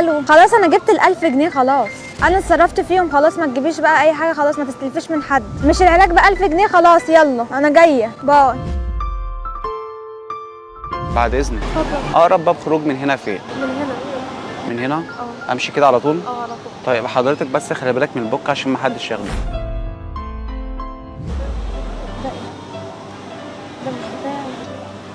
الو خلاص انا جبت ال1000 جنيه خلاص، انا اتصرفت فيهم خلاص، ما تجيبيش بقى اي حاجه خلاص، ما تستلفيش من حد، مش العلاج ب1000 جنيه خلاص، يلا انا جايه باي. بعد اذنك. اتفضل. اقرب باب خروج من هنا فين؟ من هنا. من هنا؟ اه. امشي كده على طول؟ اه على طول. طيب حضرتك بس خلي بالك من البوك عشان ما حدش ياخده. ده مش بتاعي.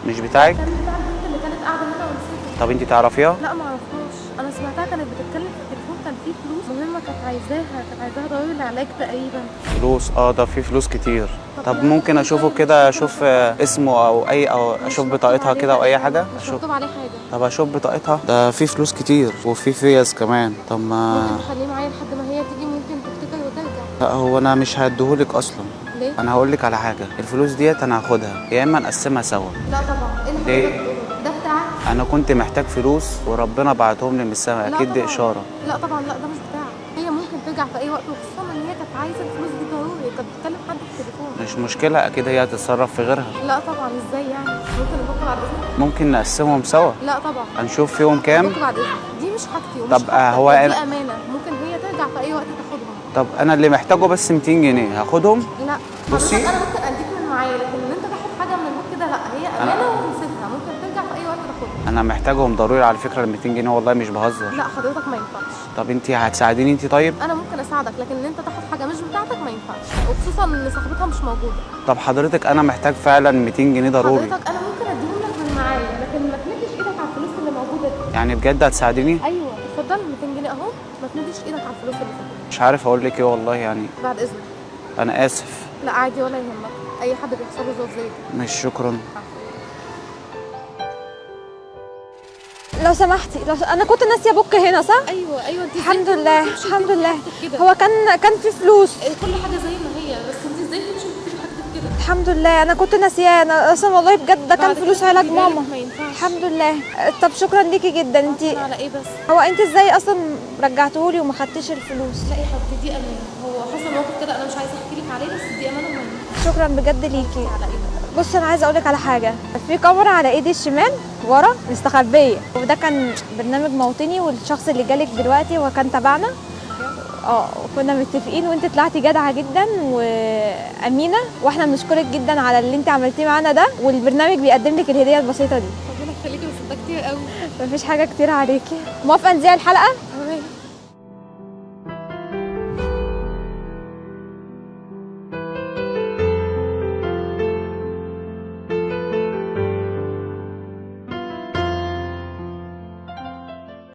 مش بتاعك؟ كان بتاع البنت اللي كانت قاعده هنا ونسيته. طب انت تعرفيها؟ لا ما اعرفهاش، انا سمعتها كانت بتتكلم في التليفون، كان في فلوس مهمه كانت عايزاها ضروري العلاج تقريبا. فلوس؟ ده في فلوس كتير. طب لا، ممكن اشوفه كده، اشوف اسمه او اشوف بطاقتها كده او اي حاجه؟ مش اشوف. مكتوب عليه حاجه. طب اشوف بطاقتها، ده في فلوس كتير وفي فيز كمان. طب ما ممكن تخليه معايا لحد ما هي تيجي، ممكن تفتكر وترجع. لا، هو انا مش هديهولك اصلا. ليه؟ انا هقول لك على حاجه، الفلوس ديت انا هاخدها يا اما نقسمها سوا. لا طبعا، ايه اللي ليه؟ حضرتك بتقوله؟ ده بتاعك؟ انا كنت محتاج فلوس وربنا بعتهم لي من السماء، لا اكيد دي طبعاً. اشاره. لا طبعا، لا ده مش بتاعك، هي ممكن ترجع في اي وقت، وخصوصا ان هي كانت عايزه الفلوس دي ضروري، كانت بتكلم حد في التليفون. مش مشكله، اكيد هي هتتصرف في غيرها. لا طبعا، ازاي يعني؟ ممكن نبص بعد اذنك؟ ممكن نقسمهم سوا. لا طبعا. هنشوف فيهم كام. نبص بعد اذنك، دي مش حاجتي ومش طب حاجتك، هو دي أنا... امانه، ممكن هي ترجع في اي وقت تاخدهم. طب انا اللي محتاجه بس 200 جنيه هاخدهم. لا بصي. حضرتك انا ممكن اديك من معايا، لكن ان انت تاخد حاجه من البوك كده لا، هي امانه ونسيبها، ممكن ترجع في اي وقت تاخدها. انا محتاجهم ضروري على فكره، ال 200 جنيه والله مش بهزر. لا حضرتك ما ينفعش. طب انت هتساعديني انت؟ طيب انا ممكن اساعدك، لكن ان انت تاخد حاجه مش بتاعتك ما ينفعش، وخصوصا ان صاحبتها مش موجوده. طب حضرتك انا محتاج فعلا 200 جنيه ضروري. حضرتك انا ممكن اديهم لك من معايا، لكن ما تمدش ايدك على الفلوس اللي موجوده دي. يعني بجد هتساعديني؟ ايوه اتفضل، 200 جنيه اهو، ما تمدش ايدك على الفلوس اللي فاتت. مش عارف اقول لك ايه والله يعني. بعد اذنك. انا اسف. لا عادي ولا يهمك، اي حد بيحصل له ظروف زي كده. مش شكرا. لو سمحتي، انا كنت ناسيه بوك هنا صح؟ ايوه انت الحمد لله الحمد لله. هو كان في فلوس. كل حاجه زي ما هي، بس انت ازاي تمشي وتسيبي حاجتك كده؟ الحمد لله انا كنت ناسياه، انا اصلا والله بجد ده كان بعد فلوس كده علاج خدي بالك، ماما. ما ينفعش. الحمد لله. طب شكرا ليكي جدا. انت على ايه بس؟ هو انت ازاي اصلا رجعتهولي وما خدتيش الفلوس؟ لا يا حبيبتي، دي امانه، هو حصل موقف كده انا مش عايزه احكي لك عليه، بس دي امانه مهمه. شكرا بجد ليكي. على ايه؟ بص انا عايزه اقولك على حاجه، في كاميرا على ايدي الشمال ورا مستخبيه، وده كان برنامج موطني، والشخص اللي جالك دلوقتي هو كان تبعنا. وكنا متفقين، وانت طلعتي جدعه جدا وامينه، واحنا بنشكرك جدا على اللي انت عملتيه معانا ده، والبرنامج بيقدم لك الهديه البسيطه دي. ربنا يخليكي، بس ده كتير قوي. مفيش حاجه كتير عليكي. موافقه نذيع الحلقه؟